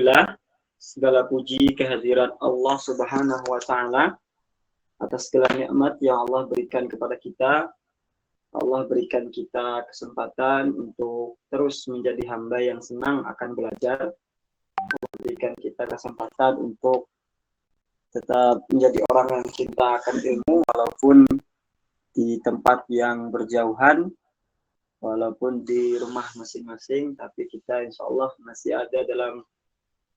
Alhamdulillah, segala puji kehadirat Allah Subhanahu wa Ta'ala atas segala nikmat yang Allah berikan kepada kita. Allah berikan kita kesempatan untuk terus menjadi hamba yang senang akan belajar. Berikan kita kesempatan untuk tetap menjadi orang yang cinta akan ilmu walaupun di tempat yang berjauhan, walaupun di rumah masing-masing, tapi kita insya Allah masih ada dalam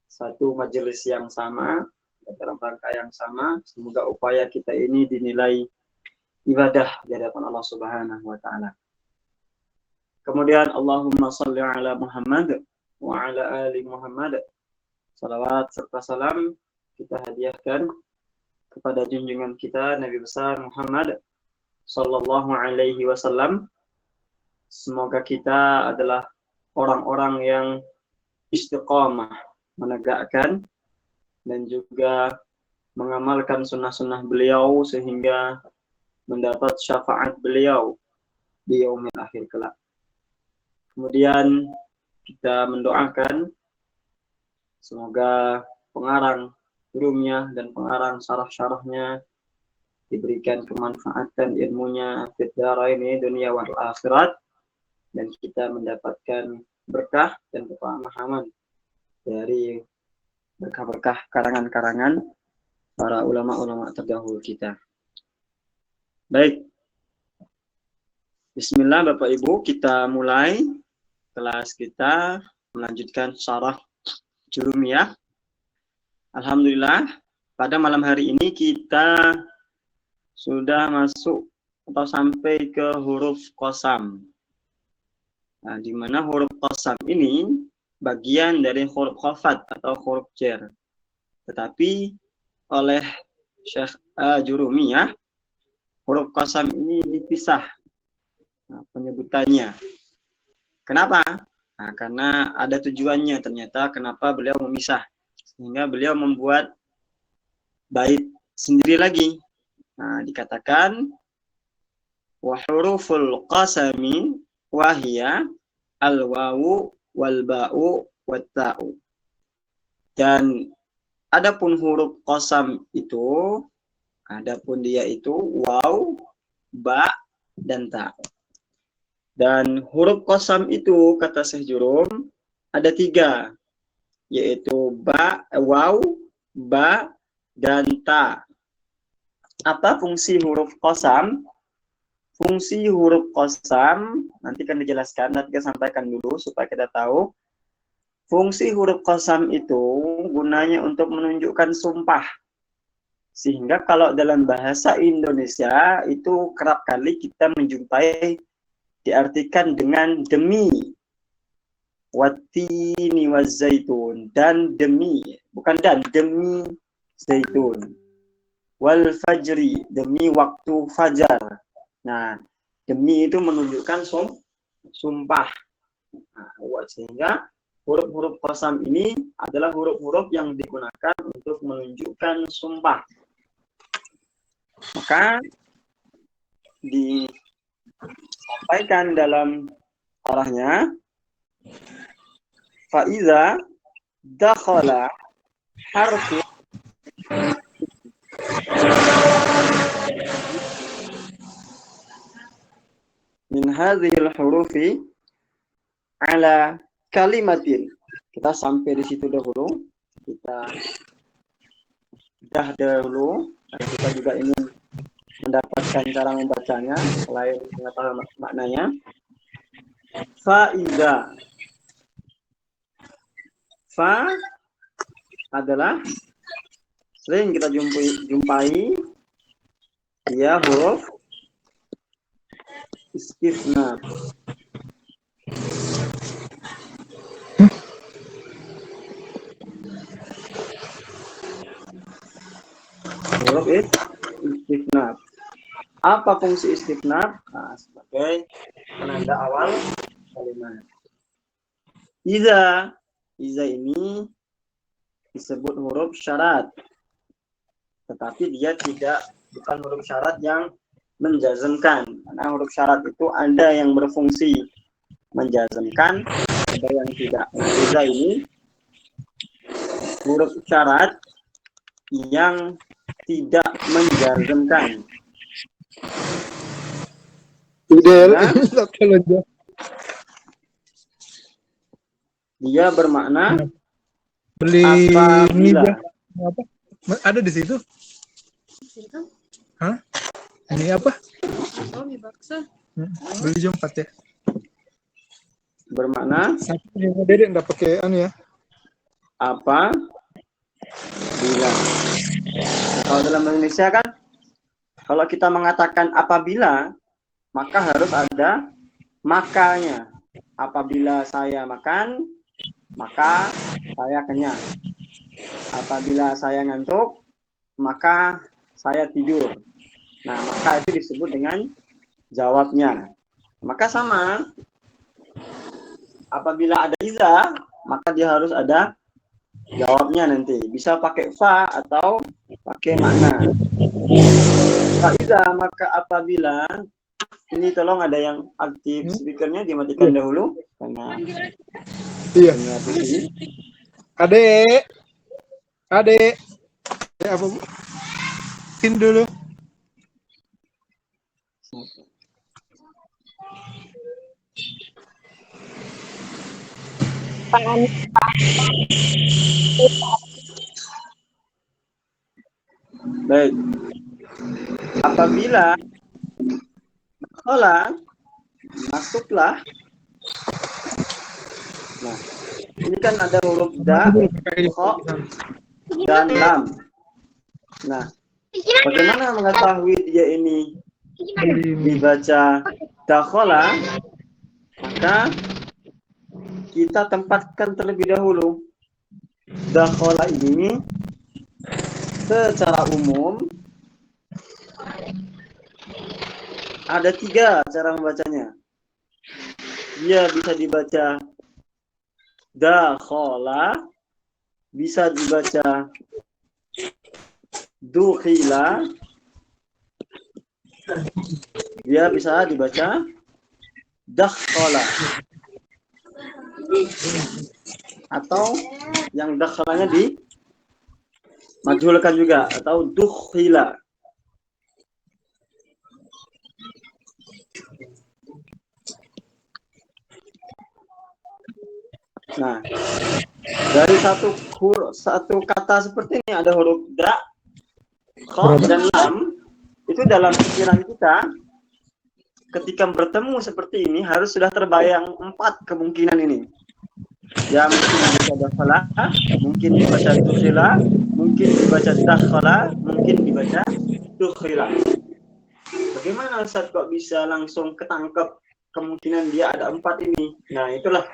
satu majelis yang sama, dalam rangka yang sama. Semoga upaya kita ini dinilai ibadah di hadapan Allah Subhanahu wa Ta'ala. Kemudian Allahumma salli ala Muhammad wa ala ali Muhammad. Salawat serta salam kita hadiahkan kepada junjungan kita Nabi besar Muhammad sallallahu alaihi wasallam. Semoga kita adalah orang-orang yang istiqamah menegakkan dan juga mengamalkan sunnah-sunnah beliau sehingga mendapat syafaat beliau di yaumil akhir kelak. Kemudian kita mendoakan semoga pengarang ulumnya dan pengarang syarah-syarahnya diberikan kemanfaatan ilmunya fid dharaini dunia wal akhirat, dan kita mendapatkan berkah dan kepahaman dari berkah-berkah karangan-karangan para ulama-ulama terdahulu kita. Baik, bismillah Bapak Ibu, kita mulai kelas kita, melanjutkan syarah Jurumiyah. Alhamdulillah, pada malam hari ini kita sudah masuk atau sampai ke huruf qasam. Nah, di mana huruf qasam ini bagian dari huruf khafat atau huruf jar. Tetapi oleh Syekh Jurumiyah, huruf qasam ini dipisah penyebutannya. Kenapa? Nah, karena ada tujuannya ternyata kenapa beliau memisah. Sehingga beliau membuat bait sendiri lagi. Nah, dikatakan wa huruful qasami wahia al-wawu wal-ba'u wat-ta'u. Dan adapun huruf qasam itu, adapun dia itu waw, ba, dan ta. Dan huruf qasam itu kata Syekh Jurum ada 3, yaitu ba, waw, ba, dan ta. Apa fungsi huruf qasam? Fungsi huruf qasam nanti akan dijelaskan, nanti kita sampaikan dulu supaya kita tahu. Fungsi huruf qasam itu gunanya untuk menunjukkan sumpah. Sehingga kalau dalam bahasa Indonesia itu kerap kali kita menjumpai diartikan dengan demi, watini wazaitun, dan demi, bukan dan, demi zaitun, wal fajri, demi waktu fajar. Nah, demi itu menunjukkan sumpah. Nah, sehingga huruf-huruf qasam ini adalah huruf-huruf yang digunakan untuk menunjukkan sumpah. Maka disampaikan dalam arahnya, faiza dakhala harfu min hadhil hurufi ala kalimatin. Kita sampai di situ dahulu. Kita dah dahulu. Kita juga ingin mendapatkan cara membacanya selain mengetahui maknanya. Faiza. Fa adalah sering kita jumpai dia huruf istifna. Huruf istifna. Apa fungsi istifna? Nah, sebagai penanda awal kalimat. Iza ini disebut huruf syarat. Tetapi dia bukan huruf syarat yang menjazmkan. Karena huruf syarat itu ada yang berfungsi menjazmkan, ada yang tidak. Iza ini huruf isyarat yang tidak menjargonkan. Udah, dia bermakna beli mie apabila. apa? Ada di situ? Hah? Ini apa? Oh, mie bakso. Beli jam 4 ya. Bermakna Satu yang Dedek nggak pakai anu ya. apa bila. Kalau dalam bahasa Indonesia kan, kalau kita mengatakan apabila, maka harus ada makanya. Apabila saya makan, maka saya kenyang. Apabila saya ngantuk, maka saya tidur. Nah, maka itu disebut dengan jawabnya. Maka sama, apabila ada iza, maka dia harus ada jawabnya nanti. Bisa pakai fa atau pakai makna. Iza, maka apabila, ini tolong ada yang aktif speakernya dimatikan dahulu karena Iya. ini. Adek. Ya, apa Bu? Tin dulu. Baik. Apabila masuklah. Nah, ini kan ada huruf da, kho, dan lam. Nah, bagaimana mengetahui dia ini dibaca dakhola? Maka kita tempatkan terlebih dahulu. Dakhola ini secara umum ada 3 cara membacanya. Dia bisa dibaca dakhola, bisa dibaca dukhila, dia bisa dibaca dakhola. Atau yang dakholanya di majhulkan juga, atau dukhila. Nah, dari satu kata seperti ini ada huruf da, kho, dan lam. Itu dalam pikiran kita ketika bertemu seperti ini harus sudah terbayang 4 kemungkinan ini. Ya, mungkin dibaca dakhala, mungkin dibaca dukhila, mungkin dibaca dakhala, mungkin dibaca dukhila. Bagaimana Ustaz kok bisa langsung ketangkep kemungkinan dia ada 4 ini? Nah, itulah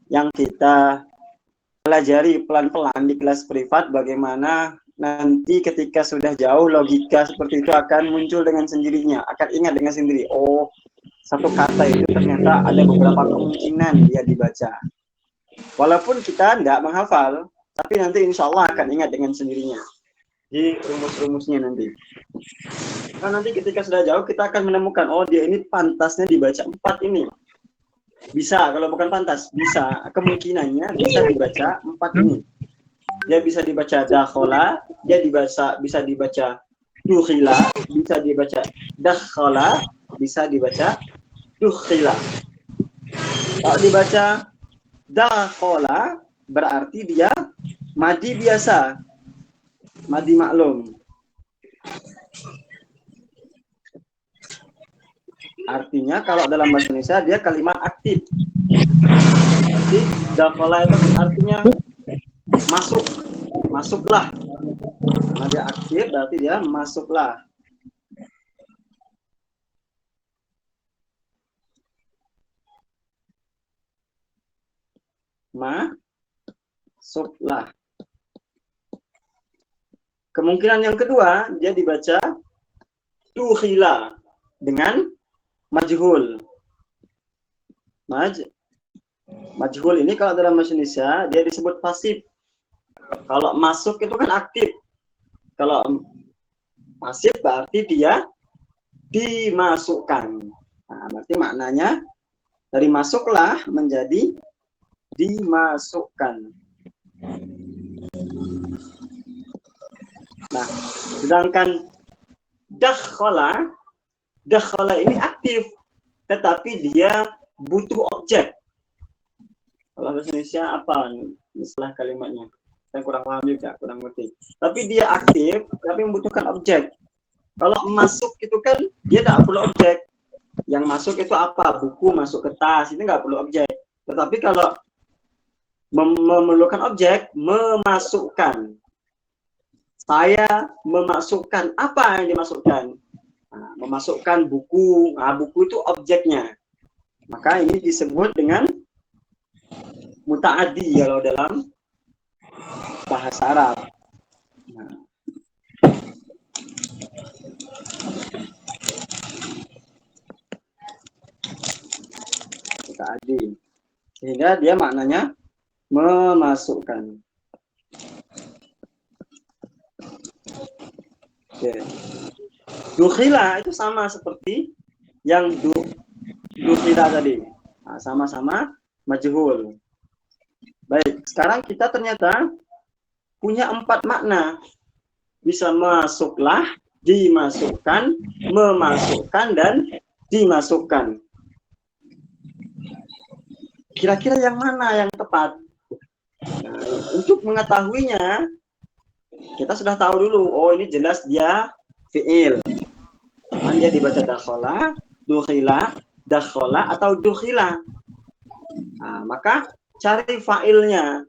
yang kita pelajari pelan-pelan di kelas privat, bagaimana nanti ketika sudah jauh logika seperti itu akan muncul dengan sendirinya, akan ingat dengan sendiri. Oh, satu kata itu ternyata ada beberapa kemungkinan dia dibaca. Walaupun kita tidak menghafal, tapi nanti insya Allah akan ingat dengan sendirinya di rumus-rumusnya nanti. Karena nanti ketika sudah jauh kita akan menemukan, oh dia ini pantasnya dibaca 4 ini. Bisa, kalau bukan pantas, bisa. Kemungkinannya bisa dibaca 4 ini. Dia bisa dibaca dakhola, dia bisa dibaca dukhila, bisa dibaca dakhola, bisa dibaca dukhila. Kalau dibaca dakhola, berarti dia madi biasa, madi maklum. Artinya kalau dalam bahasa Indonesia dia kalimat aktif. Jadi dakhala itu artinya masuk, masuklah. Nah, dia aktif berarti dia masuklah. Masuklah. Kemungkinan yang kedua dia dibaca dukhila dengan majhul. Majhul ini kalau dalam bahasa Indonesia dia disebut pasif. Kalau masuk itu kan aktif. Kalau pasif berarti dia dimasukkan. Nah, berarti maknanya dari masuklah menjadi dimasukkan. Nah, sedangkan dakhala ini aktif, tetapi dia butuh objek. Kalau bahasa Indonesia apa istilah kalimatnya? Saya kurang paham juga, kurang ngerti. Tapi dia aktif, tapi membutuhkan objek. Kalau masuk itu kan dia tidak perlu objek. Yang masuk itu apa? Buku masuk ke tas, itu nggak perlu objek. Tetapi kalau memerlukan objek, memasukkan. Saya memasukkan, apa yang dimasukkan? Nah, memasukkan buku. Nah, buku itu objeknya. Maka ini disebut dengan muta'addi kalau dalam bahasa Arab. Nah. Muta'addi. Sehingga dia maknanya memasukkan. Oke. Dukhila itu sama seperti yang dukhila tadi. Nah, sama-sama majhul. Baik, sekarang kita ternyata punya 4 makna. Bisa masuklah, dimasukkan, memasukkan, dan dimasukkan. Kira-kira yang mana yang tepat? Nah, untuk mengetahuinya, kita sudah tahu dulu, oh ini jelas dia fi'il. Dia dibaca dakhala, dukhila, dakhala, atau dukhila. Nah, maka cari fa'ilnya.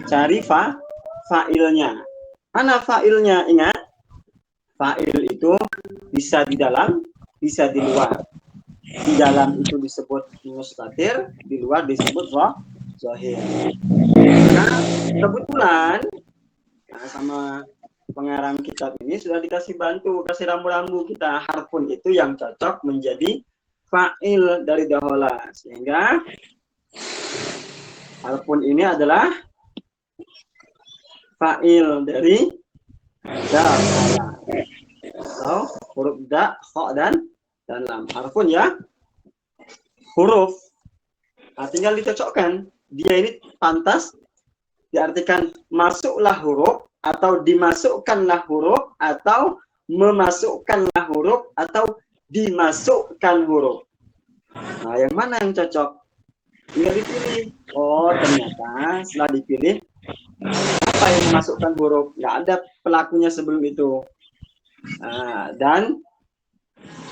Cari fa'ilnya. Mana fa'ilnya? Ingat, fa'il itu bisa di dalam, bisa di luar. Di dalam itu disebut mustatir, di luar disebut zahir. Nah, kebetulan sama pengarang kitab ini sudah dikasih bantu, kasih rambu-rambu kita harfun itu yang cocok menjadi fa'il dari dakhala. Sehingga harfun ini adalah fa'il dari dakhala. Atau huruf da, kha, dan lam. Harfun ya, huruf. Nah, tinggal dicocokkan. Dia ini pantas diartikan masuklah huruf, atau dimasukkanlah huruf, atau memasukkanlah huruf, atau dimasukkan huruf. Nah, yang mana yang cocok? Tinggal dipilih. Oh, ternyata setelah dipilih, apa yang memasukkan huruf? Nggak ada pelakunya sebelum itu. Nah, dan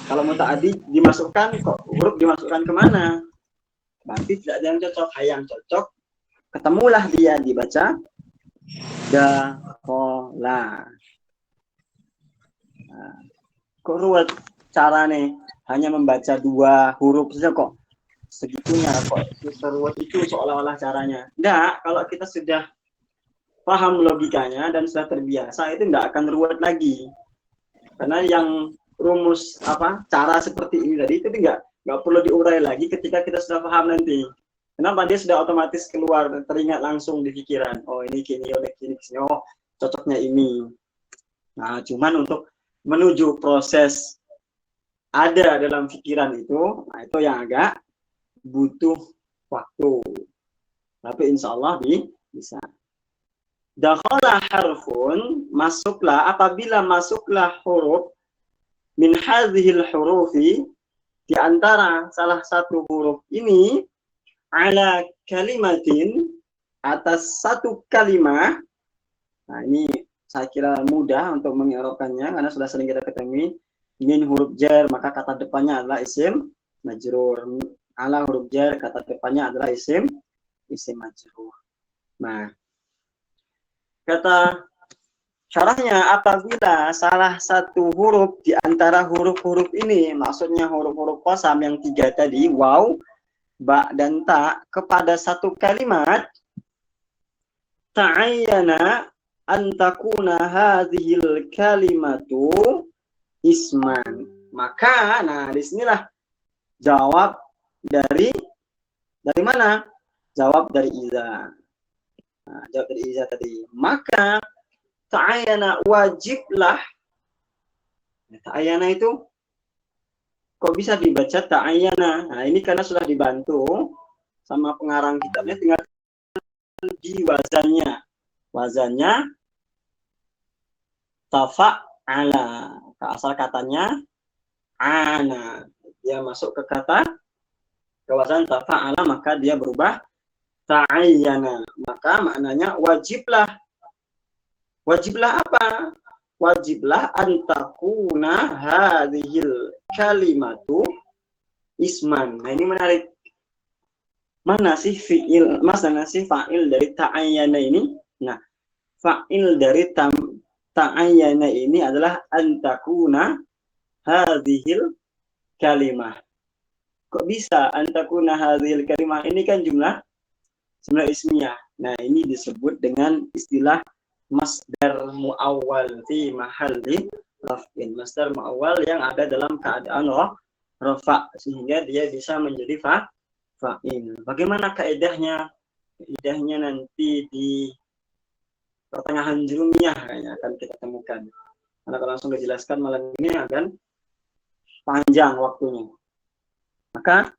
kalau muta'addi dimasukkan, kok huruf dimasukkan kemana? Berarti tidak ada yang cocok. Yang cocok, ketemulah dia dibaca dakhala. Nah, kok ruwet cara nih? Hanya membaca 2 huruf saja kok segitunya, kok seruat itu seolah-olah caranya. Enggak, kalau kita sudah paham logikanya dan sudah terbiasa, itu enggak akan ruwet lagi. Karena yang rumus cara seperti ini tadi itu enggak perlu diurai lagi ketika kita sudah paham nanti. Kenapa? Dia sudah otomatis keluar, teringat langsung di pikiran. Oh ini gini, oh ini gini, oh cocoknya ini. Nah, cuman untuk menuju proses ada dalam pikiran itu, nah itu yang agak butuh waktu. Tapi insya Allah bisa. Dakhala harfun, masuklah, apabila masuklah huruf min hadhil hurufi, di antara salah satu huruf ini, ala kalimatin, atas satu kalimat. Nah, ini saya kira mudah untuk mengi'rabkannya karena sudah sering kita ketemu. Min huruf jar, maka kata depannya adalah isim majrur. Ala huruf jar, kata depannya adalah isim majrur. Nah, kata syarahnya, apabila salah satu huruf di antara huruf-huruf ini, maksudnya huruf-huruf qasam yang 3 tadi, waw, ba, dan ta, kepada satu kalimat, ta'ayyana antakuna hadhil kalimatu isman. Maka, nah disinilah jawab dari mana? Jawab dari iza. Nah, jawab dari iza tadi. Maka ta'ayyana, wajiblah. Ta'ayyana itu kok bisa dibaca ta'ayyana? Nah, ini karena sudah dibantu sama pengarang kitabnya, tinggal di wazannya. Wazannya tafa'ala. Asal katanya ana. Dia masuk ke kata ke wazan tafa'ala, maka dia berubah ta'ayyana. Maka maknanya wajiblah. Wajiblah apa? Wajiblah antakuna hadhil kalimatu isman. Nah, ini menarik. Mana sih fi'il, mana sih fa'il dari ta'ayyana ini? Nah, fa'il dari ta'ayyana ini adalah antakuna hadhil kalimah. Kok bisa antakuna hadhil kalimah? Ini kan jumlah ismiyah. Nah, ini disebut dengan istilah masdar muawwal fi mahalli raf'in. Masdar muawwal yang ada dalam keadaan rafa, sehingga dia bisa menjadi fa'il. Bagaimana kaedahnya? Kaedahnya nanti di pertengahan jurumiyah kayaknya akan kita temukan. Karena kalau langsung dijelaskan malam ini akan panjang waktunya. Maka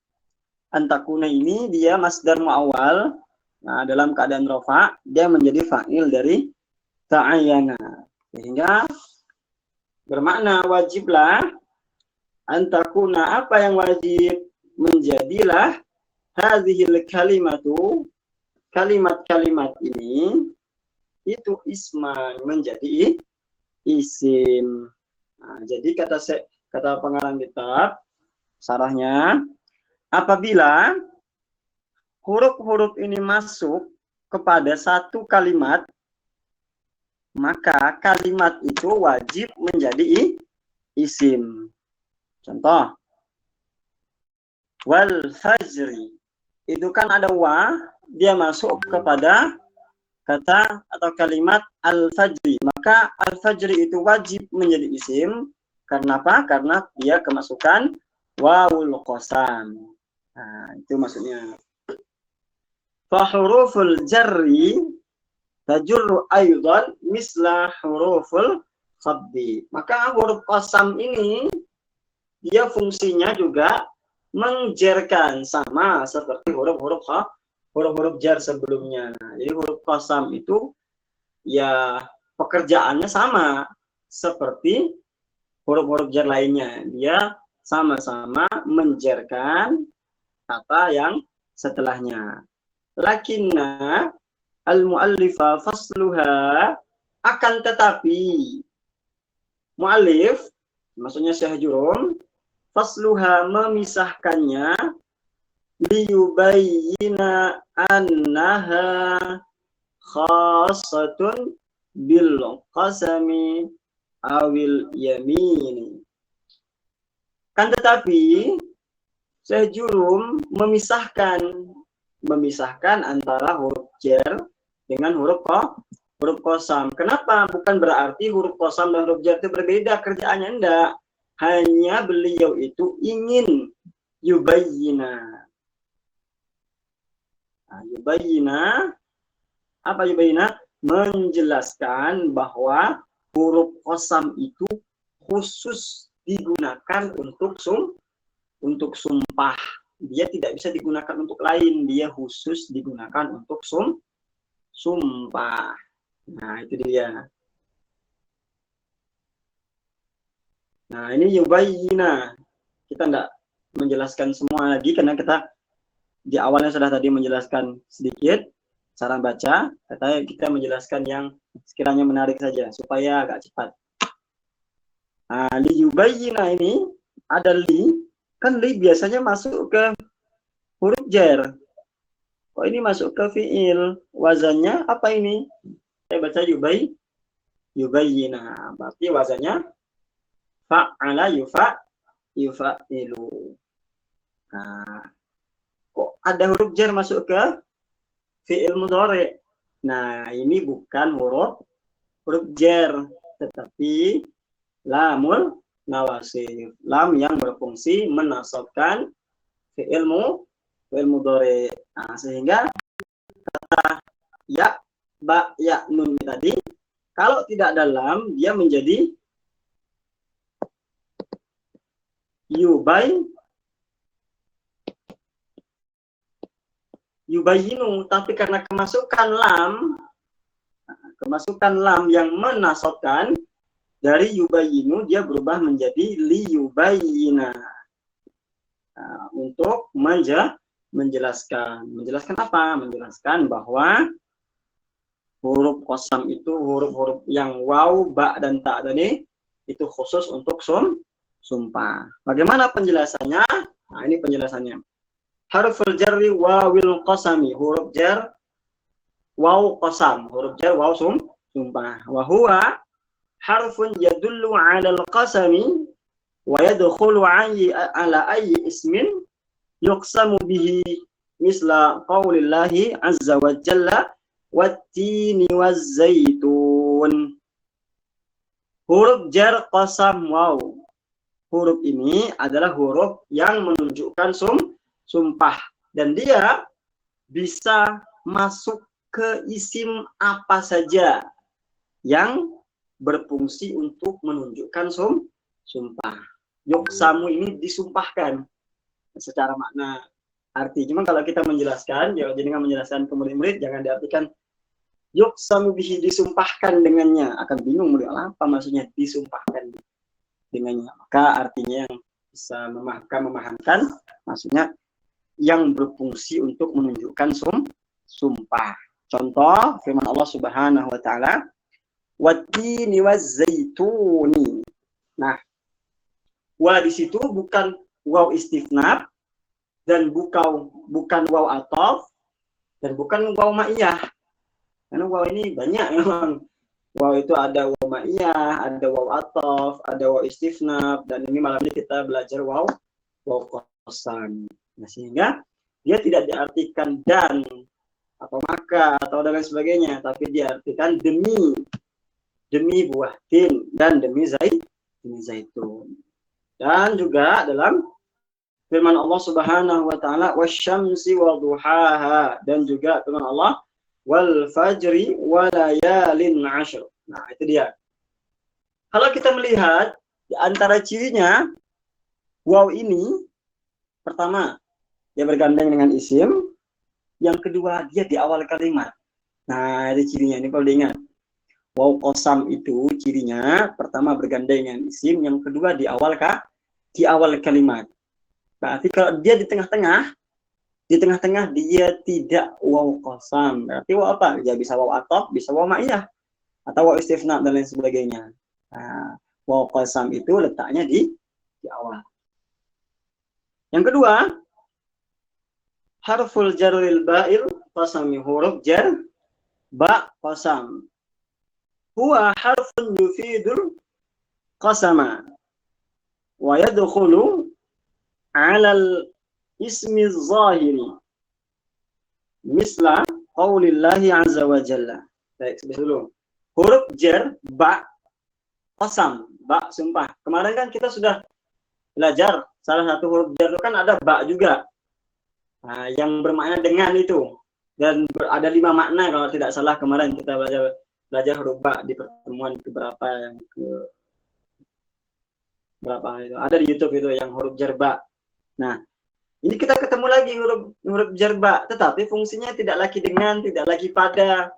antakuna ini dia masdar muawwal. Nah, dalam keadaan rafa, dia menjadi fa'il dari ta'ayyana. Sehingga bermakna wajiblah antakuna, apa yang wajib? Menjadilah hadhil kalimatu, kalimat-kalimat ini itu isman, menjadi isim. Nah, jadi kata pengarang kitab sarahnya, apabila huruf-huruf ini masuk kepada satu kalimat, maka kalimat itu wajib menjadi isim. Contoh, wal fajri. Itu kan ada wa, dia masuk kepada kata atau kalimat al-fajri. Maka al-fajri itu wajib menjadi isim. Karena apa? Karena dia kemasukan wawul qasam. Nah, itu maksudnya. Fa huruful jarri tajurru aydan misla huruful khabdi. Maka huruf qasam ini dia fungsinya juga menjerkan, sama seperti huruf-huruf jar sebelumnya. Jadi huruf qasam itu ya pekerjaannya sama seperti huruf-huruf jar lainnya. Dia sama-sama menjerkan kata yang setelahnya. Lakinna al-mu'allifa fasluha, akan tetapi mu'allif, maksudnya Syekh Jurum, fasluha memisahkannya, liyubayyina annaha khassatun bil qasami awil yamini. Kan tetapi Syekh Jurum memisahkan antara huruf jar dengan huruf qasam. Kenapa? Bukan berarti huruf qasam dan huruf jar itu berbeda kerjaannya, enggak. Hanya beliau itu ingin yubayyina. Nah, yubayyina, apa yubayyina? Menjelaskan bahwa huruf qasam itu khusus digunakan untuk sumpah. Dia tidak bisa digunakan untuk lain, dia khusus digunakan untuk sumpah. Nah, itu dia. Nah, ini yubayyina. Kita tidak menjelaskan semua lagi karena kita di awalnya sudah tadi menjelaskan sedikit cara baca. Katanya kita menjelaskan yang sekiranya menarik saja supaya agak cepat. Nah, li yubayyina ini ada li. Kan li biasanya masuk ke huruf jar. Kok ini masuk ke fiil? Wazannya apa ini? Saya baca yubayyina. Berarti wazannya fa'ala yufa'ilu. Nah, kok ada huruf jar masuk ke fiil mudhari? Nah, ini bukan huruf jar, tetapi lamul nawasif, lam yang berfungsi menasabkan fi'il mudhari. Nah, sehingga kata ya, ba, ya, nun tadi kalau tidak ada lam dia menjadi yubayyinu, tapi karena kemasukan lam Kemasukan lam yang menasabkan dari yubayinu dia berubah menjadi liyubayina. Nah, untuk menjelaskan. Menjelaskan apa? Menjelaskan bahwa huruf qasam itu huruf-huruf yang waw, ba, dan ta tadi itu khusus untuk sumpah. Bagaimana penjelasannya? Nah, ini penjelasannya. Harful jarri wawil qasami, huruf jar waw qasam, huruf jar waw sumpah. Wa huwa harfun yadullu 'ala al-qasami wa yadkhulu 'ala ayyi ismin yuqsamu bihi misla qaulillahi 'azza wa jalla wat-tini waz-zaitun. Huruf jar qasam waw. Huruf ini adalah huruf yang menunjukkan sumpah dan dia bisa masuk ke isim apa saja yang berfungsi untuk menunjukkan sumpah. Yuqsamu ini disumpahkan secara makna arti. Cuma kalau kita menjelaskan, ya dengan menjelaskan ke murid-murid jangan diartikan yuqsamu bihi disumpahkan dengannya, akan bingung murid apa maksudnya disumpahkan dengannya. Maka artinya yang bisa memahamkan maksudnya yang berfungsi untuk menunjukkan sumpah. Contoh firman Allah Subhanahu wa taala, "Wat-tini waz-zaituni." Nah, wa di situ bukan waw istifnaf dan bukan waw ataf dan bukan waw ma'iyah. Karena waw ini banyak memang. Waw itu ada waw ma'iyah, ada waw ataf, ada waw istifnaf, dan ini malam ini kita belajar waw qasam. Nah, sehingga dia tidak diartikan dan atau maka atau dan lain sebagainya, tapi diartikan demi buah tin dan demi zaitun. Dan juga dalam firman Allah Subhanahu wa taala wasyamsi wadhuhaha, dan juga firman Allah wal fajri walayalin 'ashr. Nah, itu dia. Kalau kita melihat di antara cirinya waw ini, pertama dia bergandeng dengan isim, yang kedua dia di awal kalimat. Nah, ini cirinya, ini kalau diingat. Waw qasam itu cirinya pertama bergandeng dengan isim, yang kedua di awal kalimat. Berarti kalau dia di tengah-tengah dia tidak waw qasam. Berarti waw apa? Ya bisa waw ataf, bisa waw ma'iyah, atau waw istifna dan lain sebagainya. Nah, waw qasam itu letaknya di awal. Yang kedua, harful jarril ba'il qasami, huruf jar ba qasam. Huwa harfun yufidul qasama wa yadkhulu 'alal ismi zahiri misla qaulillahi 'azza wa jalla. Baik, sebut dulu. Huruf jar ba qasam, ba sumpah. Kemarin kan kita sudah belajar salah satu huruf jar itu kan ada ba juga. Nah, yang bermakna dengan itu, dan ada 5 makna kalau tidak salah. Kemarin kita belajar huruf ba di pertemuan keberapa, yang ke berapa itu ada di YouTube itu yang huruf jar ba. Nah, ini kita ketemu lagi huruf jar ba, tetapi fungsinya tidak lagi dengan, tidak lagi pada,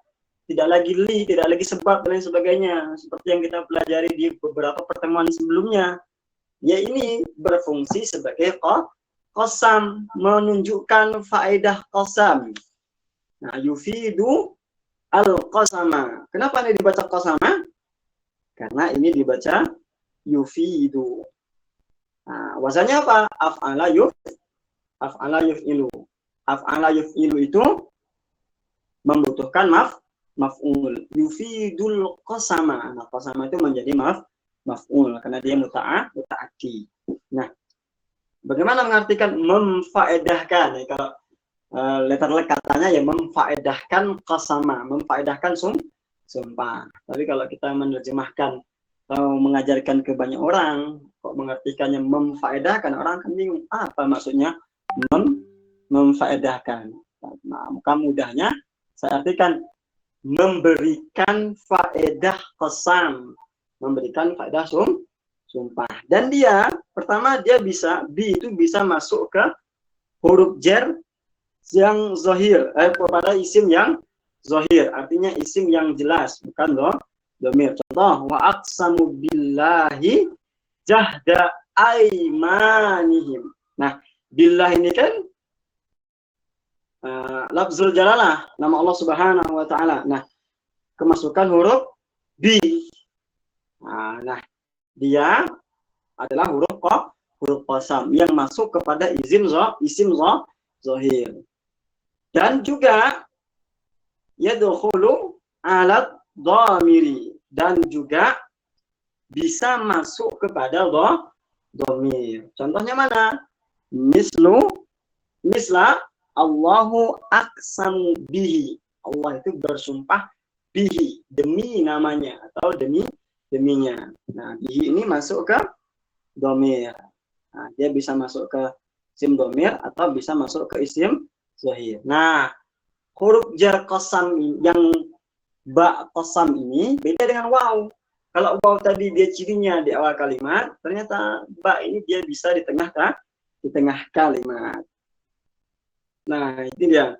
tidak lagi li, tidak lagi sebab dan lain sebagainya, seperti yang kita pelajari di beberapa pertemuan sebelumnya. Ya, ini berfungsi sebagai qasam, menunjukkan faedah qasam. Nah, yufidu al-qasama. Kenapa ini dibaca qasama? Karena ini dibaca yufidu. Nah, wazannya apa? Af'ala yuf'ilu. Af'ala yuf'ilu itu membutuhkan maf'ul. Yufidul qasama. Nah, qasama itu menjadi maf'ul karena dia muta'addi. Nah, bagaimana mengartikan memfaedahkan? Ya, kalau letter katanya ya memfaedahkan qasama, memfaedahkan sumpah. Tapi kalau kita menerjemahkan atau mengajarkan ke banyak orang, kok mengartikannya memfaedahkan, orang kan bingung apa maksudnya memfaedahkan. Nah, maka mudahnya saya artikan memberikan faedah qasam, memberikan faedah sumpah. Dan dia pertama dia bisa itu bisa masuk ke huruf jar yang zahir pada isim yang zohir, artinya isim yang jelas, bukan domir. Contoh, wa aqsamu billahi jahda aimanihim. Nah, billah ini kan lafzul jalalah, nama Allah Subhanahu wa taala. Nah, kemasukan huruf bi. Nah, dia adalah huruf qasam yang masuk kepada isim zohir. Dan juga yadkhulu alat dhamiri, dan juga bisa masuk kepada dhamir. Contohnya mana? Misla Allahu aqsam bihi. Allah itu bersumpah bihi, demi namanya atau deminya. Nah, bihi ini masuk ke dhamir. Nah, dia bisa masuk ke isim dhamir atau bisa masuk ke isim zohir. Nah, huruf jar qasam yang ba qasam ini beda dengan waw. Kalau waw tadi dia cirinya di awal kalimat, ternyata ba ini dia bisa di tengah kalimat. Nah, itu dia.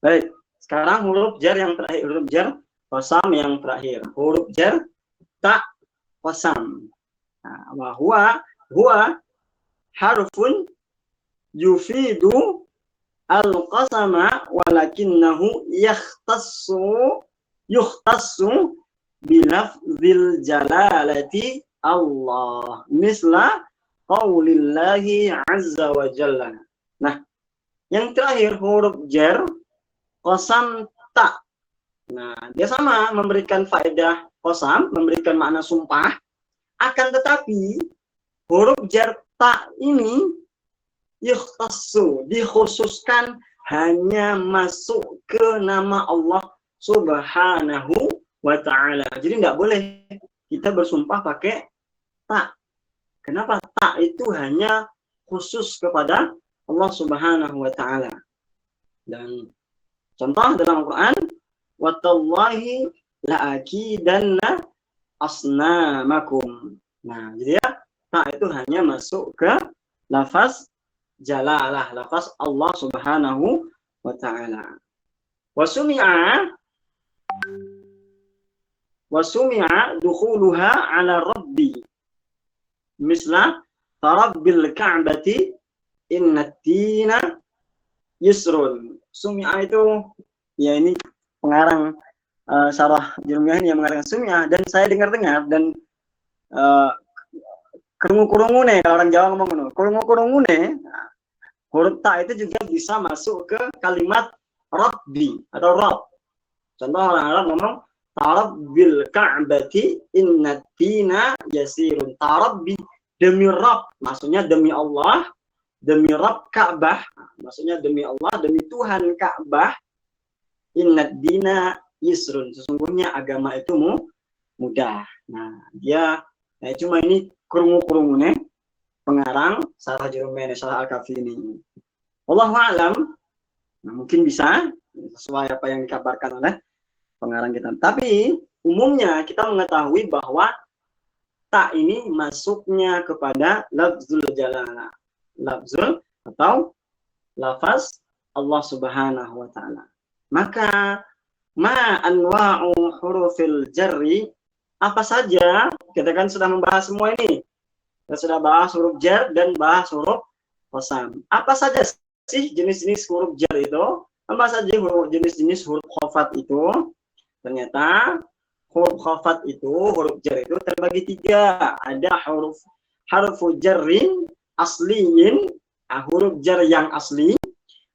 Baik, sekarang huruf jar yang terakhir, huruf jar qasam yang terakhir. Huruf jar ta qasam. Nah, huwa harfun yufidu al-qasama walakinnahu yukhtassu bilafzil jalalati Allah misla qaulillahi azza wa jalla. Nah, yang terakhir huruf jar qasam ta. Nah, dia sama memberikan faedah qasam, memberikan makna sumpah. Akan tetapi huruf jar ta ini yukhtassu, dikhususkan hanya masuk ke nama Allah Subhanahu wa ta'ala. Jadi tidak boleh kita bersumpah pakai ta. Kenapa? Ta itu hanya khusus kepada Allah Subhanahu wa ta'ala. Dan contoh dalam Al-Quran, watallahi la'akidanna asnamakum. Nah, jadi ya, ta itu hanya masuk ke lafaz jalalah, lafaz Allah Subhanahu wa ta'ala. Wasumi'a dukhuluha ala rabbi misla farabbil ka'bati inna dina yusrun. Sumi'a itu ya ini pengarang Syarah Jurumiyah yang mengatakan sumi'ah, dan saya dengar-dengar dan kerungu-kerungune, kalau orang Jawa ngomong kerungu-kerungune, huruf ta itu juga bisa masuk ke kalimat rabbi atau rob. Contoh orang Arab ngomong tarabbil ka'bati inna dina yasirun. Tarabbi, demi Rabb, maksudnya demi Allah, demi Rabb Ka'bah, maksudnya demi Allah, demi Tuhan Ka'bah, inna dina yusrun, sesungguhnya agama itu mudah. Nah, dia cuma ini kerungu-kerungune pengarang Syarah Jurumiyah, Syarah Al-Kafi ini. Wallahu a'lam. Nah, mungkin bisa sesuai apa yang dikabarkan oleh pengarang kita. Tapi umumnya kita mengetahui bahwa ta ini masuknya kepada lafzul jalalah, lafzul atau lafaz Allah Subhanahu wa ta'ala. Maka ma anwa'u hurufil jarri, apa saja, kita kan sudah membahas semua ini. Kita sudah bahas huruf jar dan bahas huruf qasam. Apa saja sih jenis-jenis huruf jar itu? Apa saja jenis-jenis huruf khafat itu? Ternyata huruf khafat itu, huruf jar itu terbagi tiga. Ada harfu jarrin asliyin, huruf jar yang asli.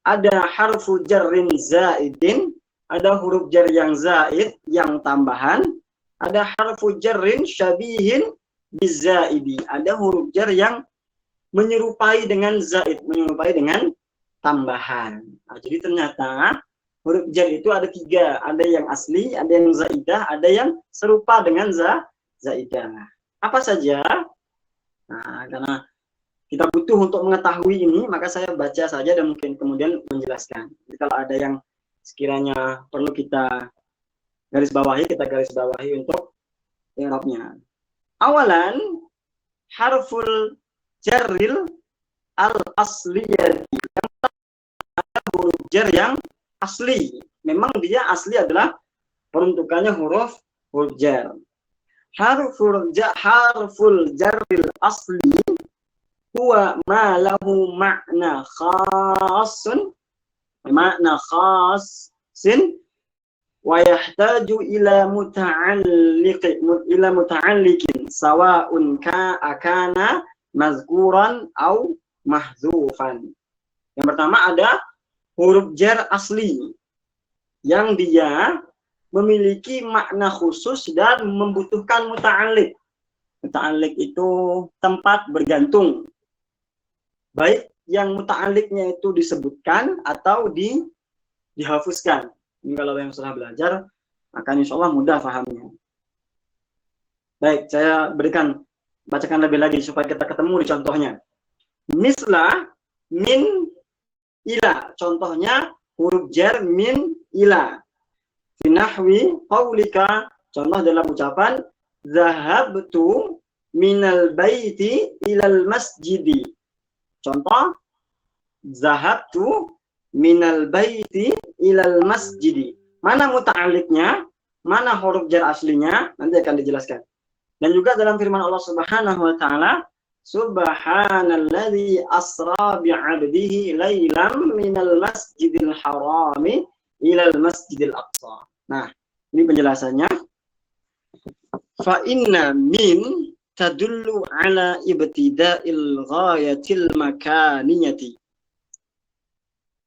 Ada harfu jarrin zaidin, ada huruf jar yang zaid, yang tambahan. Ada harfu jarrin syabihin bizaidi, ada huruf jar yang menyerupai dengan zaid, menyerupai dengan tambahan. Nah, jadi ternyata huruf jar itu ada tiga, ada yang asli, ada yang zaidah, ada yang serupa dengan zaidah. Apa saja? Nah, karena kita butuh untuk mengetahui ini, maka saya baca saja dan mungkin kemudian menjelaskan. Jadi kalau ada yang sekiranya perlu kita garis bawahi, kita garis bawahi untuk i'rabnya. Awalan, harful jarril al-asliyati, huruf jar yang asli. Memang dia asli adalah peruntukannya huruf jar. Harful jarril asli huwa ma lahu makna khasun wa yahtaju ila muta'alliqin sawa'un akana mazkuran au mahzufan. Yang pertama ada huruf jar asli yang dia memiliki makna khusus dan membutuhkan muta'alliq. Muta'alliq itu tempat bergantung. Baik yang muta'alliqnya itu disebutkan atau dihafuzkan. Ini kalau yang sudah belajar, akan insya Allah mudah pahamnya. Baik, saya bacakan lebih lagi supaya kita ketemu di contohnya. Misla min ila. Contohnya huruf jar min ila. Finahwi qaulika. Contoh dalam ucapan zahabtu minal baiti ilal masjidi. Contoh zahabtu minal baiti ilal masjidi. Mana muta'alliqnya? Mana huruf jar aslinya? Nanti akan dijelaskan. Dan juga dalam firman Allah Subhanahu wa taala, subhanalladzi asra bi'abdihi lailam minal masjidil harami ilal masjidil aqsa. Nah, ini penjelasannya. Fa inna min tadullu ala ibtida'il ghayatil makaniyati.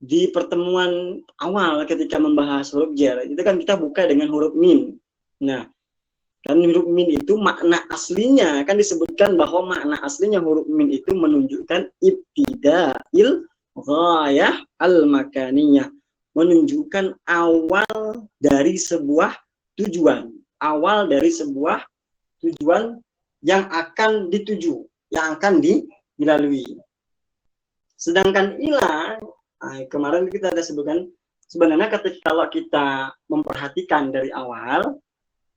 Di pertemuan awal ketika membahas huruf jar, itu kan kita buka dengan huruf min. Nah, kan huruf min itu makna aslinya kan disebutkan bahwa makna aslinya huruf min itu menunjukkan ibtida'il ghayah al-makaniyah, menunjukkan awal dari sebuah tujuan, awal dari sebuah tujuan yang akan dituju, yang akan dilalui. Sedangkan ila, kemarin kita ada sebutkan, sebenarnya kalau kita memperhatikan dari awal,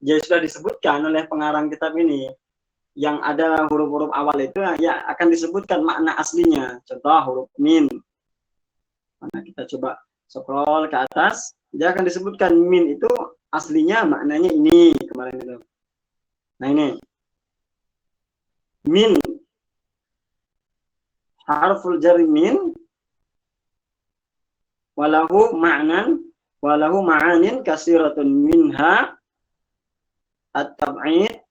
ya sudah disebutkan oleh pengarang kitab ini, yang ada huruf-huruf awal itu ya akan disebutkan makna aslinya. Contoh huruf min. Nah, kita coba scroll ke atas, dia akan disebutkan min itu aslinya maknanya ini kemarin itu. Nah ini min, harful jar min, walahu ma'anin kasiratun minha at-tab'id.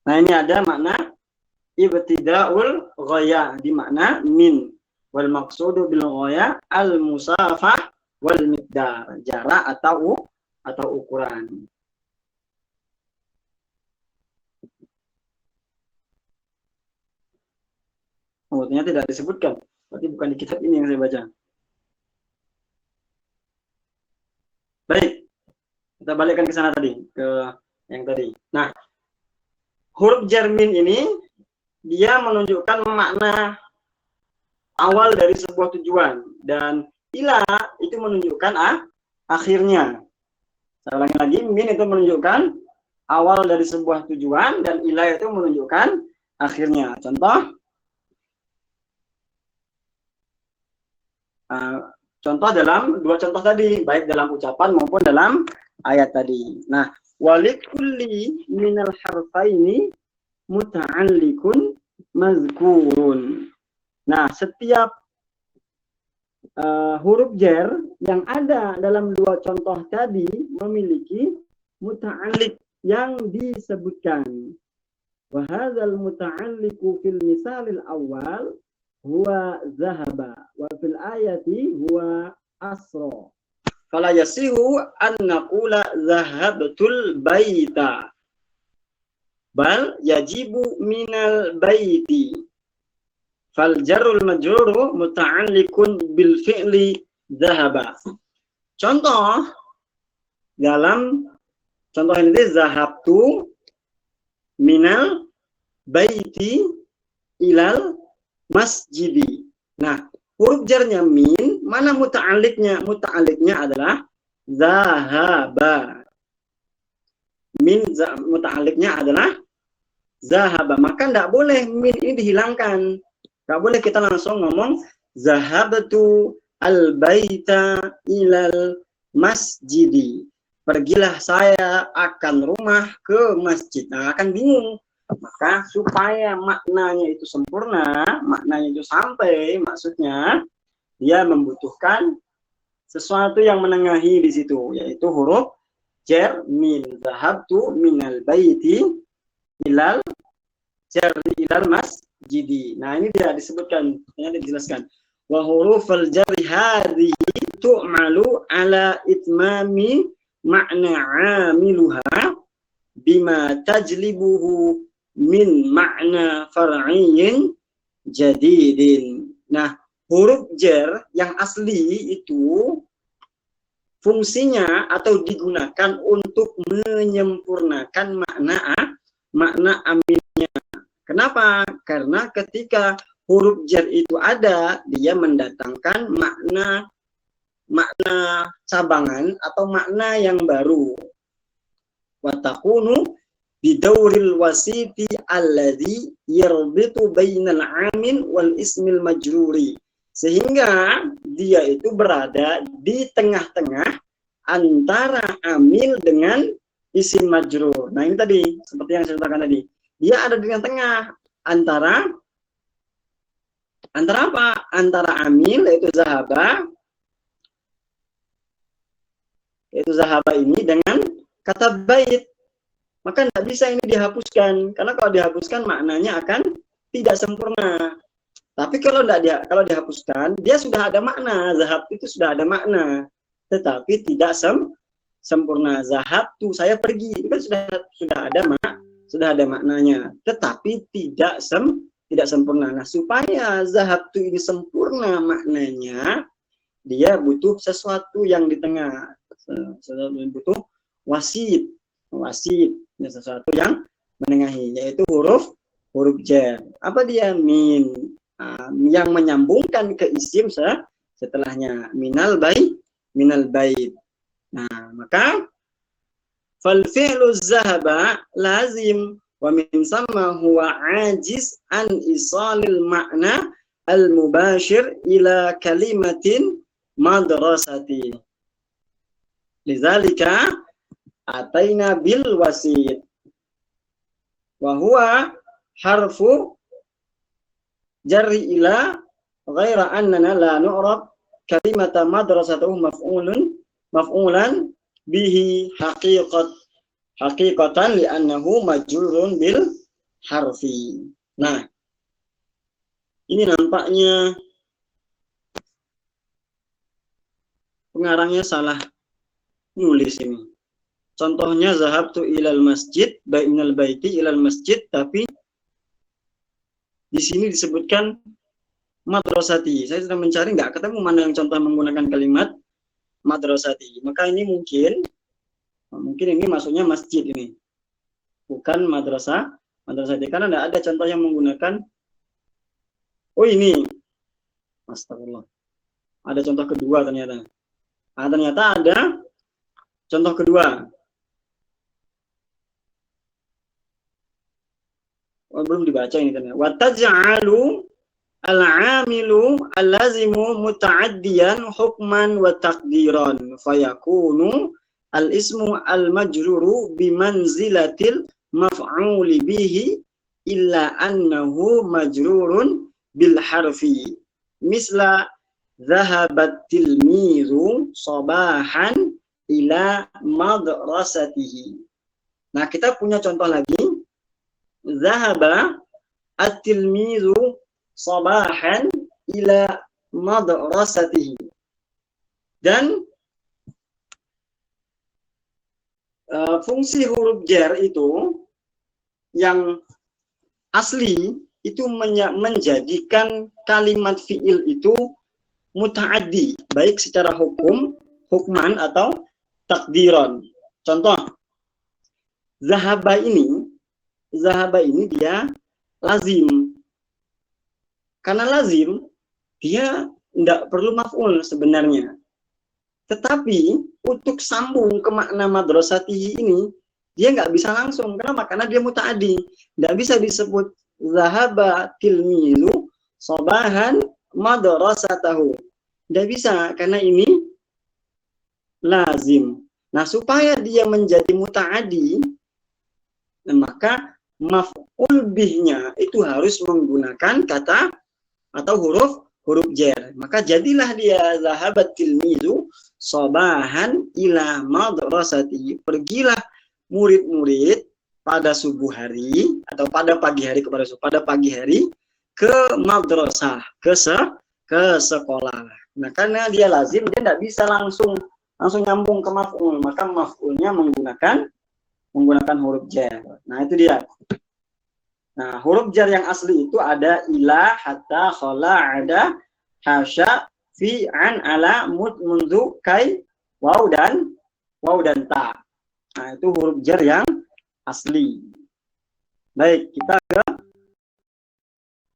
Nah ini ada makna ibtida'ul ghaya di makna min, wal maqsudu bil ghaya al musafah wal miqdar, jarak atau ukuran. Oh, ternyata tidak disebutkan. Berarti bukan di kitab ini yang saya baca. Baik, kita balikkan ke sana tadi, ke yang tadi. Nah, huruf jar min ini dia menunjukkan makna awal dari sebuah tujuan, dan ila itu menunjukkan akhirnya. Saya ulangi lagi, min itu menunjukkan awal dari sebuah tujuan, dan ila itu menunjukkan akhirnya. Contoh dalam dua contoh tadi, baik dalam ucapan maupun dalam ayat tadi. Nah, walikulli minal harfaini muta'alliqun mazkurun. Nah, setiap huruf jar yang ada dalam dua contoh tadi memiliki muta'alliq yang disebutkan. Wa hadzal muta'alliqu fil misalil awal huwa zahaba wa fil ayati huwa asra. Fala yasihu an naqula zahabtul baita, bal yajibu minal baiti. Fal jarrul majruru muta'alliqun bil fi'li zahaba. Contoh dalam contoh ini, zahabtu minal baiti ilal masjidi. Nah, huruf jarnya min, mana muta'alliqnya? Muta'alliqnya adalah zahaba. min muta'alliqnya adalah zahaba. Maka tidak boleh min ini dihilangkan. Tidak boleh kita langsung ngomong zahabtu al-baita ilal masjidi. Pergilah saya akan rumah ke masjid. Nah, akan bingung. Maka supaya maknanya itu sempurna, maknanya itu sampai, maksudnya dia membutuhkan sesuatu yang menengahi di situ, yaitu huruf jar min. Zahabtu minal baiti ilal jarri ilal masjidi. Nah, ini dia disebutkan, ini dijelaskan. Wa hurufal jarri hadhihi tu'malu ala itmami makna amiluha bima tajlibuhu min makna far'iyyin jadidin. Nah, huruf jar yang asli itu fungsinya atau digunakan untuk menyempurnakan makna amilnya. Kenapa? Karena ketika huruf jar itu ada, dia mendatangkan makna cabangan atau makna yang baru. Wa takunu bidauril wasiti alladhi yarbitu bainal amin wal ismil majruri. Sehingga dia itu berada di tengah-tengah antara amil dengan isim majrur. Nah, ini tadi seperti yang saya katakan tadi. Dia ada di tengah antara apa? Antara amil yaitu zahaba ini dengan kata bait. Maka tidak bisa ini dihapuskan, karena kalau dihapuskan maknanya akan tidak sempurna. Tapi kalau dihapuskan, dia sudah ada makna. Zahab itu sudah ada makna, tetapi tidak sempurna. Zahab tuh saya pergi, itu kan sudah ada maknanya, tetapi tidak sempurna. Nah, supaya zahab tuh ini sempurna maknanya, dia butuh sesuatu yang di tengah, butuh wasit, sesuatu yang menengahi, yaitu huruf jar. Apa dia? Min, yang menyambungkan ke isim setelahnya, minal bait. Nah, maka fal fi'lu zahaba lazim wa min sama huwa ajiz an isalil makna al mubashir ila kalimatin madrasati. Lidzalika ataina bil wasit wa huwa harfu jarri ila ghaira annana la nu'rab kalimata madrasatuhu maf'ulan bihi haqiqatan li'annahu majrurun bil harfi. Nah, ini nampaknya pengarangnya salah nulis ini. Contohnya zahabtu ilal masjid, minal baiti ilal masjid, tapi di sini disebutkan madrasati. Saya sudah mencari, nggak ketemu mana yang contoh menggunakan kalimat madrasati. Maka ini mungkin ini maksudnya masjid ini, bukan madrasati, karena tidak ada contoh yang menggunakan. Oh, ini, astagfirullah, ada contoh kedua ternyata. Ternyata ada contoh kedua. Belum dibaca ini ternyata. Wa taj'alu al-'amilu al-lazimu muta'addiyan hukman wa taqdiran fayakunu al-ismu al-majruru bimanzilatil maf'uli bihi illa annahu majrurun bil harfi misla dhahabat tilmizu sabahan ila madrasatihi. Nah, kita punya contoh lagi. Zahaba at-tilmizu sabahan ila madrasatihi. Dan fungsi huruf jar itu yang asli itu menjadikan kalimat fi'il itu muta'addi, baik secara hukman atau takdiran. Contoh, zahaba ini dia lazim. Karena lazim, dia tidak perlu maf'ul sebenarnya. Tetapi untuk sambung ke makna madrasatihi ini, Dia nggak bisa langsung. Kenapa? Karena dia muta'addi. Nggak bisa disebut zahaba tilmizu sobahan madrasatahu. Nggak bisa, karena ini lazim. Nah, supaya dia menjadi muta'addi, maka maf'ul bihnya itu harus menggunakan kata atau huruf jar. Maka jadilah dia zahabat tilmizu sobahan ila madrasati. Pergilah murid-murid pada subuh hari atau pada pagi hari pada pagi hari ke madrasah, ke sekolah. Nah, karena dia lazim, dia tidak bisa langsung nyambung ke maf'ul, maka maf'ulnya menggunakan huruf jar. Nah, itu dia. Nah, huruf jar yang asli itu ada ila, hatta, khala, ada, hasya, fi, an, ala, mud, mundu, kai, waw dan ta. Nah, itu huruf jar yang asli. Baik, kita ke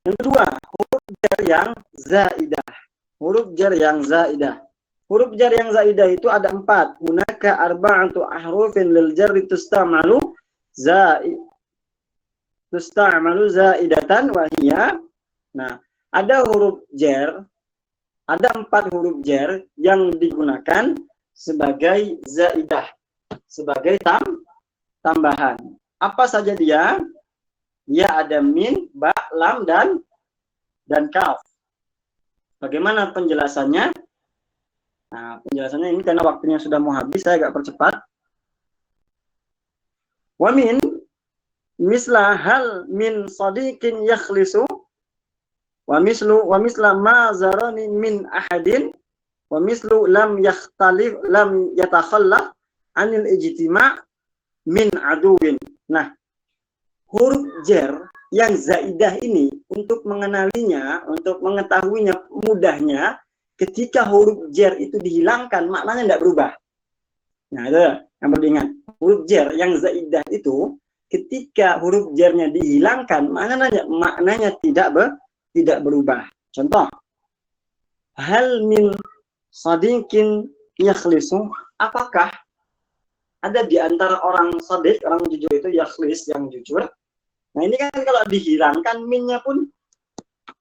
yang kedua, huruf jar yang zaidah. Huruf jar yang zaidah. Huruf jar yang zaidah itu ada 4. Hunaka arba'atu ahrufin lil jarri tusta'malu zaidatan wa hiya. Nah, ada huruf jar, ada 4 huruf jar yang digunakan sebagai zaidah, sebagai tambahan. Apa saja dia? Dia ada min, ba, lam dan kaf. Bagaimana penjelasannya? Nah, penjelasannya ini karena waktunya sudah mau habis, saya agak percepat. Wa min misla hal min sadiqin yakhlisu wa misla ma zarani min ahadin wa mislu lam yatakhallaf anil ijtima' min aduwin. Nah, huruf jar yang zaidah ini untuk mengenalinya, untuk mengetahuinya mudahnya, ketika huruf jar itu dihilangkan, maknanya tidak berubah. Nah, itu yang perlu diingat. Huruf jar yang zaidah itu, ketika huruf jarnya dihilangkan, maknanya tidak berubah. Contoh, hal min sadiqin yakhlisu, apakah ada di antara orang sadiq, orang jujur itu yakhlis, yang jujur. Nah, ini kan kalau dihilangkan minnya pun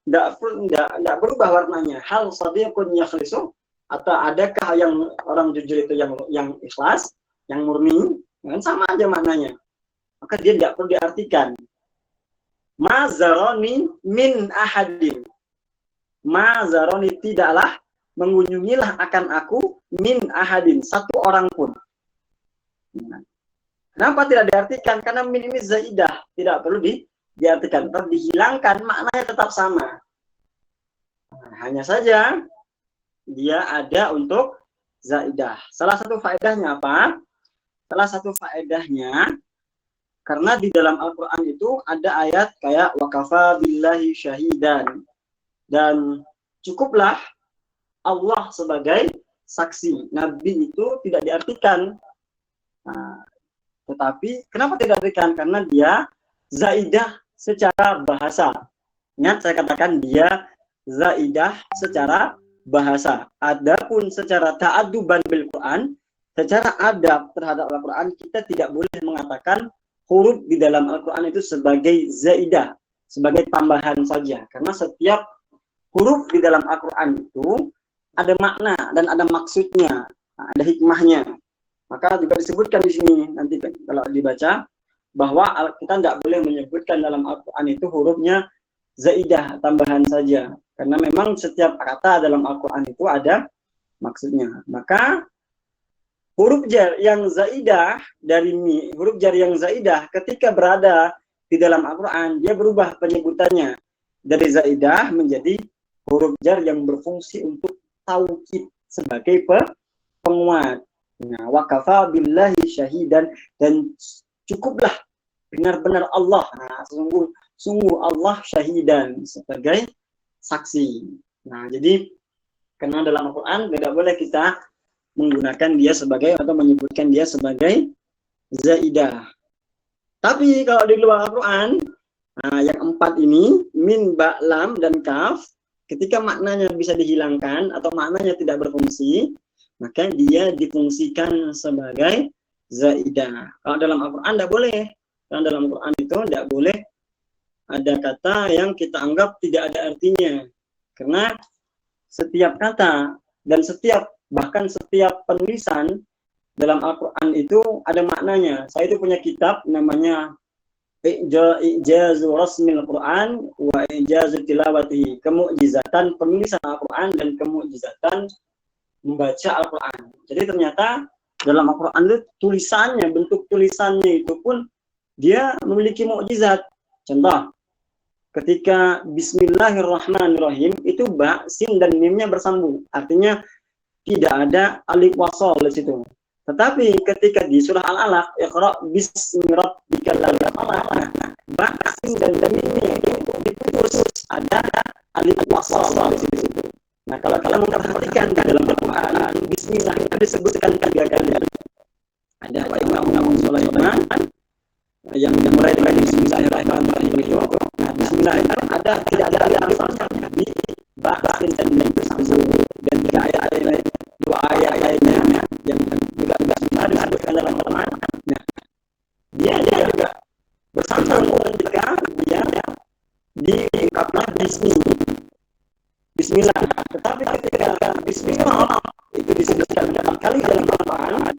tidak berubah warnanya. Hal sadiqun yakhlisu, atau adakah yang orang jujur itu yang ikhlas, yang murni, kan sama aja maknanya. Maka dia tidak perlu diartikan. Ma zaroni min ahadin. Ma zaroni, tidaklah mengunjungilah akan aku min ahadin, satu orang pun. Nah, kenapa tidak diartikan? Karena min ini zaidah, tidak perlu diartikan. Tetap dihilangkan, maknanya tetap sama. Nah, hanya saja dia ada untuk zaidah. Salah satu faedahnya apa? Salah satu faedahnya, karena di dalam Al-Quran itu ada ayat kayak wakafa billahi syahidan, dan cukuplah Allah sebagai saksi. Nabi itu tidak diartikan. Nah, tetapi kenapa tidak diartikan? Karena dia zaidah secara bahasa. Ingat saya katakan dia zaidah secara bahasa. Adapun secara ta'adduban bil Quran, secara adab terhadap Al-Quran, kita tidak boleh mengatakan huruf di dalam Al-Quran itu sebagai zaidah, sebagai tambahan saja. Karena setiap huruf di dalam Al-Quran itu ada makna dan ada maksudnya, ada hikmahnya. Maka juga disebutkan di sini nanti kalau dibaca bahwa kita tidak boleh menyebutkan dalam Al-Quran itu hurufnya zaidah, tambahan saja. Karena memang setiap kata dalam Al-Quran itu ada maksudnya. Maka huruf jar yang zaidah huruf jar yang zaidah ketika berada di dalam Al-Quran, dia berubah penyebutannya dari zaidah menjadi huruf jar yang berfungsi untuk taukid sebagai penguat. Nah, wakafa billahi syahidan, dan cukuplah benar-benar Allah. Nah, sungguh Allah syahidan, sebagai saksi. Nah, jadi karena dalam Al-Quran tidak boleh kita menggunakan dia sebagai atau menyebutkan dia sebagai zaidah. Tapi kalau di luar Al-Quran, nah, yang 4 ini, min, ba, lam, dan kaf, ketika maknanya bisa dihilangkan atau maknanya tidak berfungsi, maka dia difungsikan sebagai zaidah. Kalau dalam Al-Quran tidak boleh. Karena dalam Al-Quran itu tidak boleh ada kata yang kita anggap tidak ada artinya. Karena setiap kata dan bahkan setiap penulisan dalam Al-Quran itu ada maknanya. Saya itu punya kitab namanya I'jazu Rasmil Quran wa I'jazu Tilawati, kemukjizatan penulisan Al-Quran dan kemukjizatan membaca Al-Quran. Jadi ternyata dalam Al-Quran itu tulisannya, bentuk tulisannya itu pun dia memiliki mukjizat. Contoh, ketika Bismillahirrahmanirrahim itu ba, sin dan mimnya bersambung. Artinya tidak ada alif wasol di situ. Tetapi ketika di surah Al-Alaq, Iqra bismi rabbikal ladzi khalaq, ba, sin dan mimnya itu diputus, ada alif wasol di situ. Nah, kalau kalian memperhatikan di dalam Al-Quran, Bismillah itu disebutkan 3 kali. Ada Imam Sulaiman yang mulai dari Bismillahirrahmanirrahim itu. Nah, Bismillah itu tidak ada alif wasalnya di bahasa dan dan 3 ayat lain, 2 ayat lainnya yang juga Bismillah disebutkan dalam Al-Quran. Nah, dia juga bersambung ketika dia diungkapkan Bismillah. Tetapi ketika Bismillah itu disebutkan 4 kali dalam Al-Quran,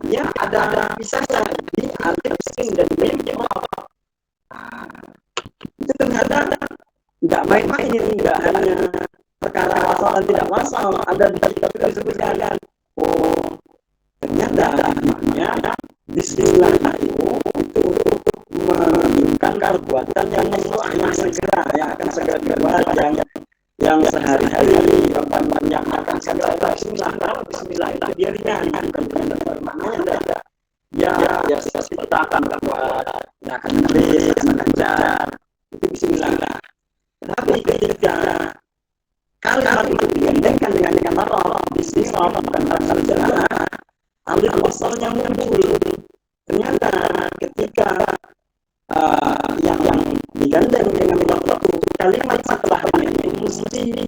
ya ada pisahnya di alif, sin dan mim. Itu ternyata tidak main-main, ini tidak hanya perkara wasal dan tidak wasal. Ada di kitab itu disebutkan. Oh, ternyata maknanya Bismillah itu menunjukkan perbuatan yang segera, yang akan segera dibuat, yang sehari-hari, yang akan segera Bismillah itu dia ringan, maknanya ada ya seperti kita akan buat, akan menulis, akan belajar, itu Bismillah. Tapi ketika kalimat itu digandengkan dengan kata Bismillah dan saja alif wasalnya muncul. Ternyata ketika yang digandeng dengan waktu kalimat setelahnya itu mesti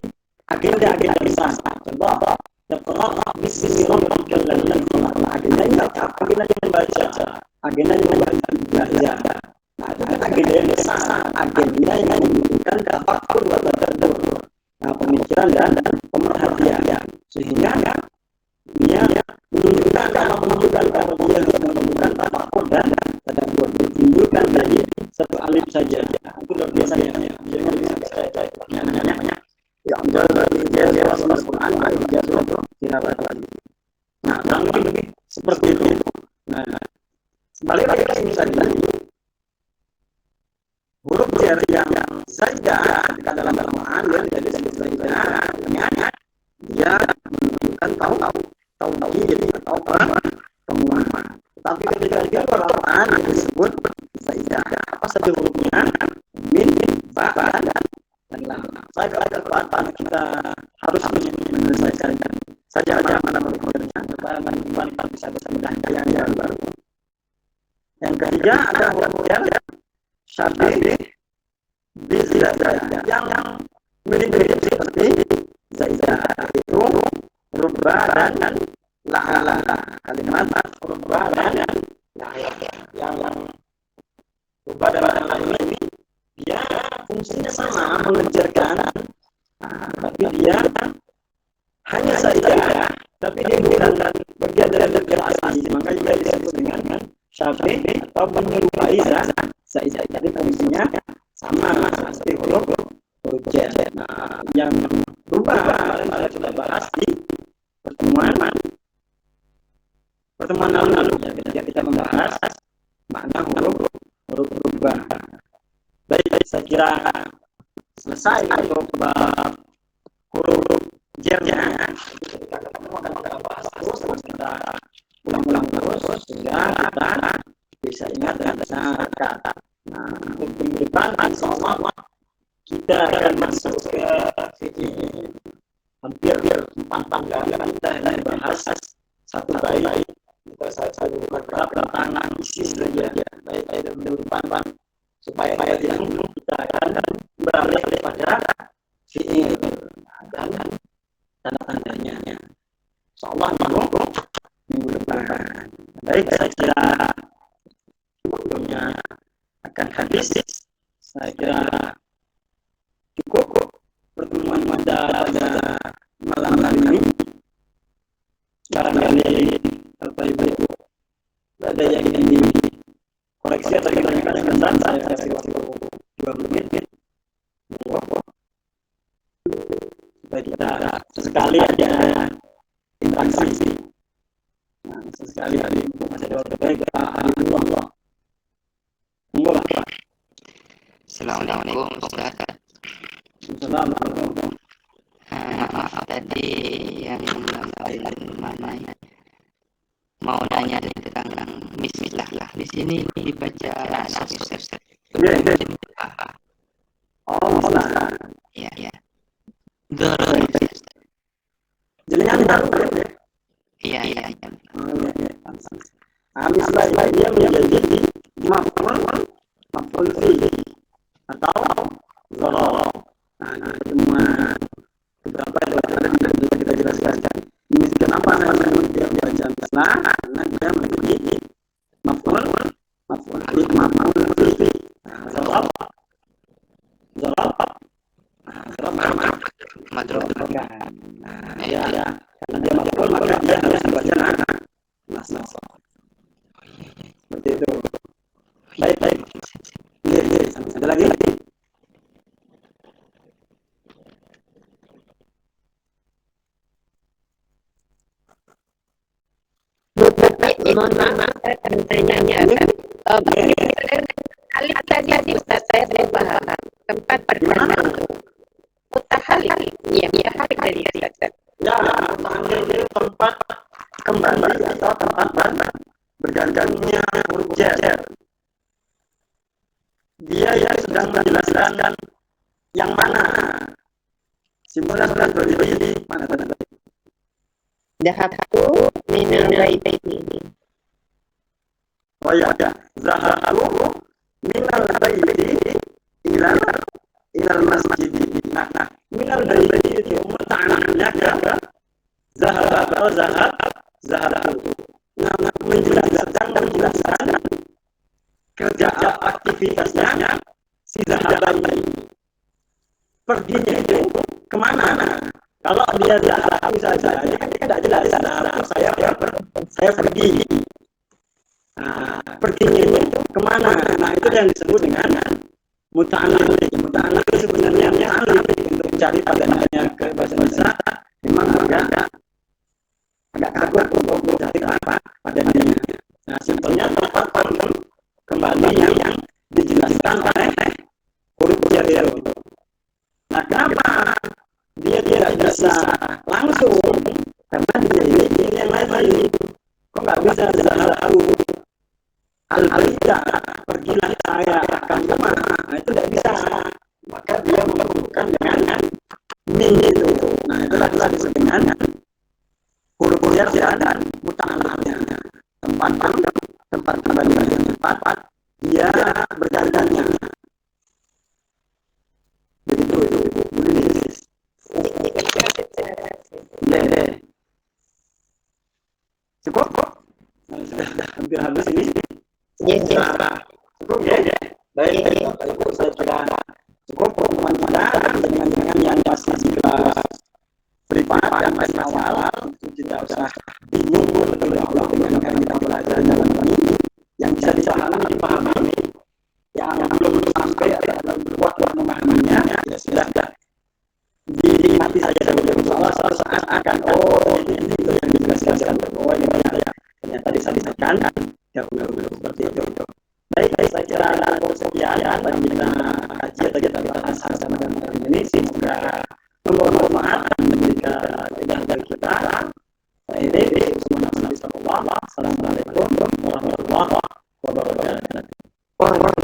agenda besar. Contoh, Iqra bismi rabbikal ladzi khalaq. Agenda yang membaca, agenda yang belajar. Nah, itu kan agenda yang besar, agenda yang membutuhkan tafakkur dan tadabbur. Nah, pemikiran dan pemerhatian. Sehingga dia menunjukkan tafakkur dan tadabbur. Ditimbulkan dari satu alif saja. Itu luar biasa ya. Biasanya bisa namanya yang jadi Al-Quran nah, lebih seperti itu. Nah, balik lagi ke sini tadi, huruf jar yang zaidah dalam Al-Quran dia tidak disebut zaidah, artinya dia menunjukkan tauhid atau penguatan. Tapi ketika di Al-Quran disebut zaidah, apa saja hurufnya? Min, ba, dan lam. Saya kira kesempatan kita harus menyelesaikan saja mana hurufnya supaya kita bisa mudah yang baru. Yang ketiga ada huruf jar syabih bizaidah yang mirip-mirip seperti zaidah, itu huruf ba dan la. Kalimat huruf ba dan la yang huruf ba dan la ini dia fungsinya sama, mengejarkan, tapi dia hanya saja, tapi dia bukan bagian dari jar asli, maka juga disebut dengan syabih atau menyerupai zaidah. Jadi fungsinya sama seperti huruf jar. Nah, yang berubah kemarin sudah bahas di pertemuan lalu ya, ketika kita membahas makna huruf berubah. Baik, saya kira selesai untuk huruf jarnya. Ketika ketemu akan bahas terus kita ulang-ulang terus sehingga kita bisa ingat dan bisa kata. Nah, untuk minggu depan insyaallah kita akan masuk ke hampir 4 panggilan kita akan bahas satu baik. Kita saja buka tentang isi saja. Baik, minggu depan supaya tidak kita akan balik pada fi'il dan tanda-tandanya. Insyaallah minggu depan. Baik, saya saya kira cukup pertemuan kita pada malam hari ini. Barangkali Bapak Ibu ada yang ingin dikoreksi atau ditanyakan sebentar, saya kasih waktu 2 menit. Supaya kita sesekali ada interaksi. Nah, sesekali ada masih ada waktu baik kita hari Allah. Monggo Pak. Assalamualaikum Ustaz. Assalamualaikum. Maaf tadi yang menyampaikan mana ya? Mau nanya tentang bismillah lah. Di sini dibaca Ustaz. Oh, salah. Ya. Jenengan tahu ya? Iya. Oh, iya. Bismillah dia menjadi maf'ul fi atau zaraf. Nah, cuma beberapa yang kita jelaskan. Ini kenapa saya dia baca bismillah? Karena dia menjadi maf'ul fi. Zaraf. Madrub. Ya. Karena dia maf'ul maka dia harus dibaca nasab. Seperti itu. Baik. Iya. Ada lagi? Mohon maaf, saya akan tanya. Alif tadi Ustaz saya belum paham. Tempat pertama mutahalik. Iya, mutahalik dari Ustaz. Ya, mutahalik itu tempat kembali atau tempat bergantungnya huruf jar. Dia yang sedang menjelaskan yang mana simulan ini mana tadi? Zahabtu minal baiti. Oh ya, zahabtu minal baiti ilal masjid. Nah, minal baiti itu muta'alliqnya ke zahabtu. Nah, menjelaskan kerja aktivitasnya si zahab ini. Perginya itu kemana? Kalau dia zahab saja, ini kan tidak jelas. Saya pergi. Nah, perginya itu kemana? Nah, itu yang disebut dengan muta'alliq. Muta'alliq itu sebenarnya alif untuk mencari padanannya ke bahasa Indonesia memang agak kagut untuk mencari apa padanannya. Nah, simpelnya tempat kembali yang dijelaskan oleh huruf jar itu. Nah, kenapa dia tidak bisa langsung? Karena dia ini yang lain. Kok nggak bisa zahabu al-baita, pergilah saya akan kemana? Nah, itu tidak bisa. Maka dia memerlukan dengan min itu. Nah, itulah disebut dengan huruf jar dan muta'alliqnya. Tempat kembali yang tepat dia bergantungnya. Begitu itu Bulinis. Ya. Cukup? Sudah hampir habis ini. Cukup ya. Baik. Saya kira cukup pertemuan kita dengan yang masih privat dan masih awal. Tidak usah bingung terlebih dahulu dengan yang kita pelajari dalam ini. Yang bisa dipahami, yang belum sampai atau belum kuat memahaminya, ya sudah dinikmati saja sebagai Allah saat akan ini itu yang dijelaskan bahwa ini ternyata disampaikan dahulu seperti itu. Baik, saya kira sekian dan kita kaji atau kita bahas sama dengan ini. Semoga mohon maaf jika tidak dari kita. Ini Assalamualaikum warahmatullahi wabarakatuh.